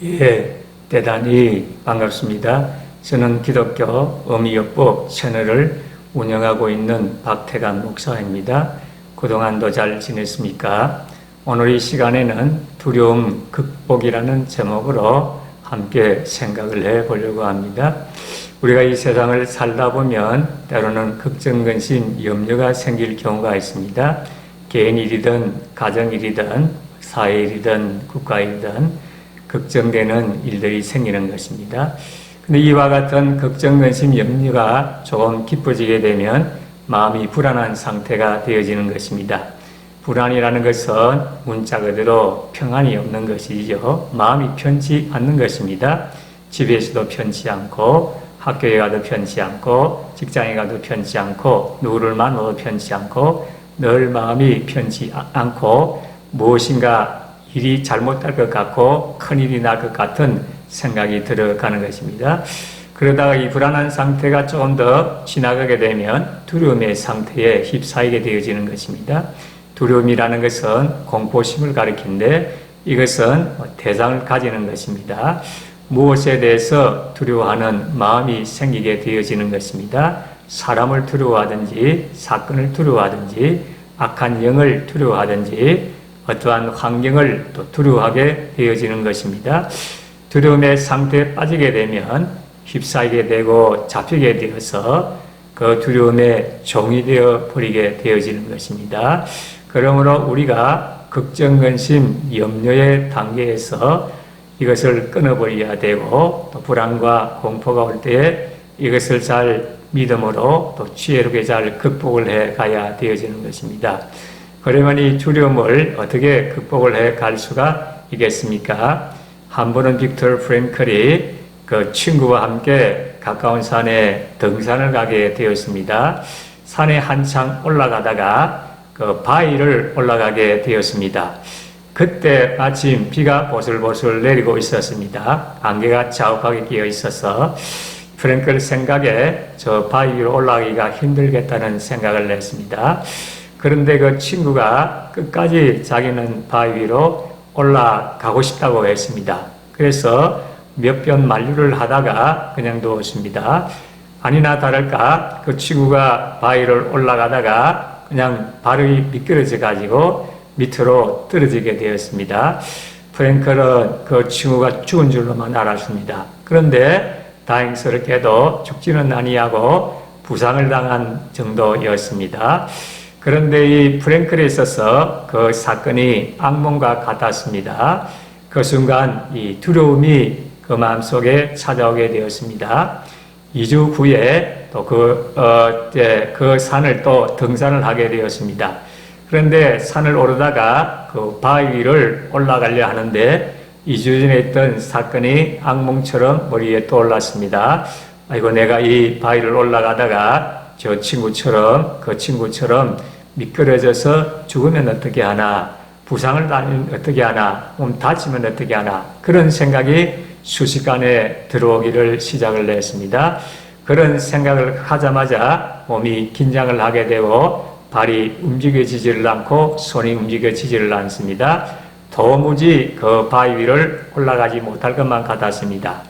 예, 대단히 반갑습니다. 저는 기독교 어미요법 채널을 운영하고 있는 박태관 목사입니다. 그동안도 잘 지냈습니까? 오늘 이 시간에는 두려움 극복이라는 제목으로 함께 생각을 해보려고 합니다. 우리가 이 세상을 살다 보면 때로는 걱정, 근심, 염려가 생길 경우가 있습니다. 개인 일이든 가정 일이든 사회 일이든 국가 일이든 걱정되는 일들이 생기는 것입니다. 근데 이와 같은 걱정, 근심, 염려가 조금 깊어지게 되면 마음이 불안한 상태가 되어지는 것입니다. 불안이라는 것은 문자 그대로 평안이 없는 것이죠. 마음이 편치 않는 것입니다. 집에서도 편치 않고 학교에 가도 편치 않고 직장에 가도 편치 않고 누구를 만나도 편치 않고 늘 마음이 편치 않고 무엇인가 일이 잘못될 것 같고 큰일이 날 것 같은 생각이 들어가는 것입니다. 그러다가 이 불안한 상태가 조금 더 지나가게 되면 두려움의 상태에 휩싸이게 되어지는 것입니다. 두려움이라는 것은 공포심을 가리키는데 이것은 대상을 가지는 것입니다. 무엇에 대해서 두려워하는 마음이 생기게 되어지는 것입니다. 사람을 두려워하든지 사건을 두려워하든지 악한 영을 두려워하든지 어떠한 환경을 또 두려워하게 되어지는 것입니다. 두려움의 상태에 빠지게 되면 휩싸이게 되고 잡히게 되어서 그 두려움의 종이 되어 버리게 되어지는 것입니다. 그러므로 우리가 걱정, 근심, 염려의 단계에서 이것을 끊어버려야 되고 또 불안과 공포가 올 때에 이것을 잘 믿음으로 또 지혜롭게 잘 극복을 해 가야 되어지는 것입니다. 그러면 이 두려움을 어떻게 극복을 해 갈 수가 있겠습니까? 한 번은 빅터 프랭클이 그 친구와 함께 가까운 산에 등산을 가게 되었습니다. 산에 한창 올라가다가 그 바위를 올라가게 되었습니다. 그때 마침 비가 보슬보슬 내리고 있었습니다. 안개가 자욱하게 끼어 있어서 프랭클 생각에 저 바위 위로 올라가기가 힘들겠다는 생각을 냈습니다. 그런데 그 친구가 끝까지 자기는 바위 위로 올라가고 싶다고 했습니다. 그래서 몇 번 만류를 하다가 그냥 누웠습니다. 아니나 다를까 그 친구가 바위를 올라가다가 그냥 발이 미끄러져 가지고 밑으로 떨어지게 되었습니다. 프랭클은 그 친구가 죽은 줄로만 알았습니다. 그런데 다행스럽게도 죽지는 아니하고 부상을 당한 정도였습니다. 그런데 이 프랭클에 있어서 그 사건이 악몽과 같았습니다. 그 순간 이 두려움이 그 마음속에 찾아오게 되었습니다. 2주 후에 또 그 산을 또 등산을 하게 되었습니다. 그런데 산을 오르다가 그 바위 위를 올라가려 하는데 2주 전에 있던 사건이 악몽처럼 머리에 떠올랐습니다. 아이고, 내가 이 바위를 올라가다가 저 친구처럼 그 친구처럼 미끄러져서 죽으면 어떻게 하나, 부상을 당하면 어떻게 하나, 몸 다치면 어떻게 하나, 그런 생각이 순식간에 들어오기를 시작을 했습니다. 그런 생각을 하자마자 몸이 긴장을 하게 되고 발이 움직여지지를 않고 손이 움직여지지를 않습니다. 도무지 그 바위 위를 올라가지 못할 것만 같았습니다.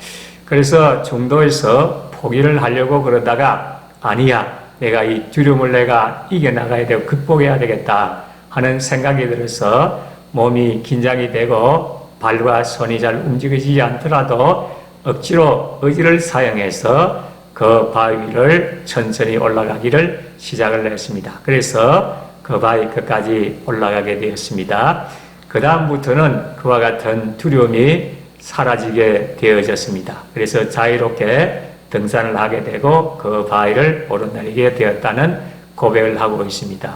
그래서 중도에서 포기를 하려고 그러다가 아니야, 내가 이 두려움을 내가 이겨나가야 되고 극복해야 되겠다 하는 생각이 들어서 몸이 긴장이 되고 발과 손이 잘 움직이지 않더라도 억지로 의지를 사용해서 그 바위 위를 천천히 올라가기를 시작을 했습니다. 그래서 그 바위 끝까지 올라가게 되었습니다. 그 다음부터는 그와 같은 두려움이 사라지게 되어졌습니다. 그래서 자유롭게 등산을 하게 되고 그 바위를 오르내리게 되었다는 고백을 하고 있습니다.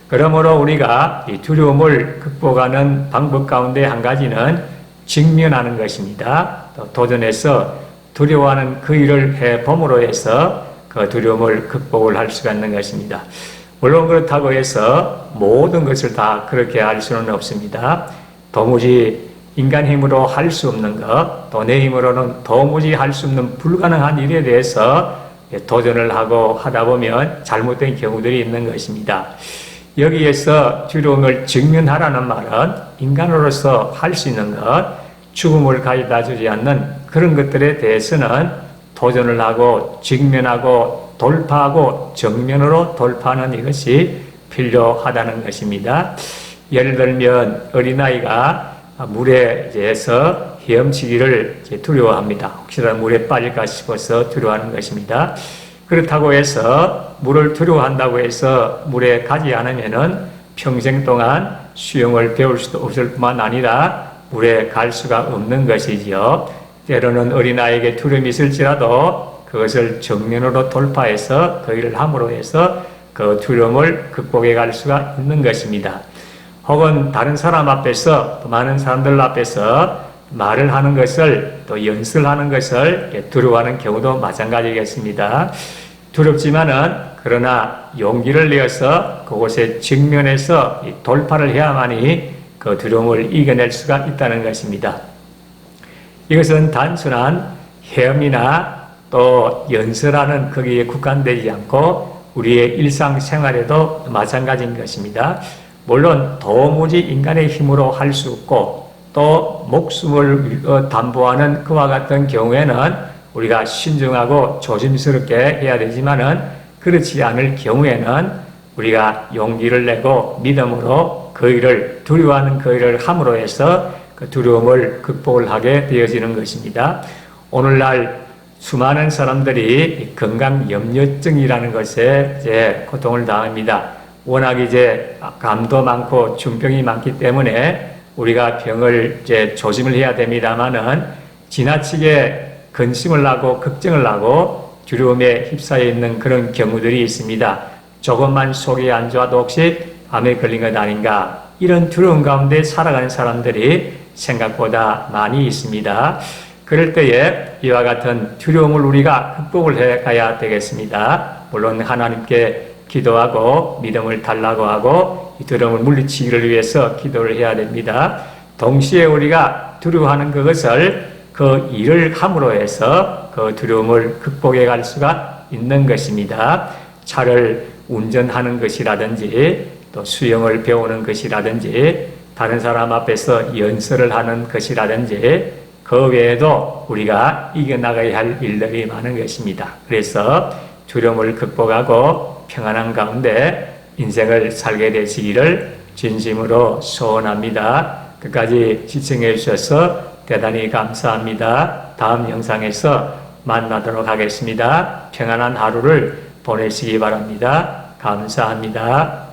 그러므로 우리가 이 두려움을 극복하는 방법 가운데 한 가지는 직면하는 것입니다. 또 도전해서 두려워하는 그 일을 해봄으로 해서 그 두려움을 극복을 할 수가 있는 것입니다. 물론 그렇다고 해서 모든 것을 다 그렇게 할 수는 없습니다. 도무지 인간 힘으로 할 수 없는 것, 또 내 힘으로는 도무지 할 수 없는 불가능한 일에 대해서 도전을 하고 하다 보면 잘못된 경우들이 있는 것입니다. 여기에서 두려움을 직면하라는 말은 인간으로서 할 수 있는 것, 죽음을 가져다 주지 않는 그런 것들에 대해서는 도전을 하고 직면하고 돌파하고 정면으로 돌파하는 이것이 필요하다는 것입니다. 예를 들면 어린아이가 물에 대해서 헤엄치기를 두려워합니다. 혹시라도 물에 빠질까 싶어서 두려워하는 것입니다. 그렇다고 해서 물을 두려워한다고 해서 물에 가지 않으면은 평생 동안 수영을 배울 수도 없을 뿐만 아니라 물에 갈 수가 없는 것이지요. 때로는 어린아이에게 두려움이 있을지라도 그것을 정면으로 돌파해서 그 일을 함으로 해서 그 두려움을 극복해 갈 수가 있는 것입니다. 혹은 다른 사람 앞에서 또 많은 사람들 앞에서 말을 하는 것을 또 연설하는 것을 두려워하는 경우도 마찬가지겠습니다. 두렵지만은 그러나 용기를 내어서 그곳에 직면해서 돌파를 해야만이 그 두려움을 이겨낼 수가 있다는 것입니다. 이것은 단순한 헤엄이나 또 연설하는 거기에 국한되지 않고 우리의 일상생활에도 마찬가지인 것입니다. 물론 도무지 인간의 힘으로 할 수 없고 또 목숨을 담보하는 그와 같은 경우에는 우리가 신중하고 조심스럽게 해야 되지만은 그렇지 않을 경우에는 우리가 용기를 내고 믿음으로 그 일을 두려워하는 그 일을 함으로 해서 그 두려움을 극복을 하게 되어지는 것입니다. 오늘날 수많은 사람들이 건강염려증이라는 것에 이제 고통을 당합니다. 워낙 이제 감도 많고 중병이 많기 때문에 우리가 병을 이제 조심을 해야 됩니다만은 지나치게 근심을 하고 걱정을 하고 두려움에 휩싸여 있는 그런 경우들이 있습니다. 조금만 속이 안 좋아도 혹시 암에 걸린 것 아닌가, 이런 두려움 가운데 살아가는 사람들이 생각보다 많이 있습니다. 그럴 때에 이와 같은 두려움을 우리가 극복을 해 가야 되겠습니다. 물론 하나님께 기도하고 믿음을 달라고 하고 이 두려움을 물리치기를 위해서 기도를 해야 됩니다. 동시에 우리가 두려워하는 그것을 그 일을 함으로 해서 그 두려움을 극복해 갈 수가 있는 것입니다. 차를 운전하는 것이라든지 또 수영을 배우는 것이라든지 다른 사람 앞에서 연설을 하는 것이라든지 그 외에도 우리가 이겨나가야 할 일들이 많은 것입니다. 그래서 두려움을 극복하고 평안한 가운데 인생을 살게 되시기를 진심으로 소원합니다. 끝까지 시청해 주셔서 대단히 감사합니다. 다음 영상에서 만나도록 하겠습니다. 평안한 하루를 보내시기 바랍니다. 감사합니다.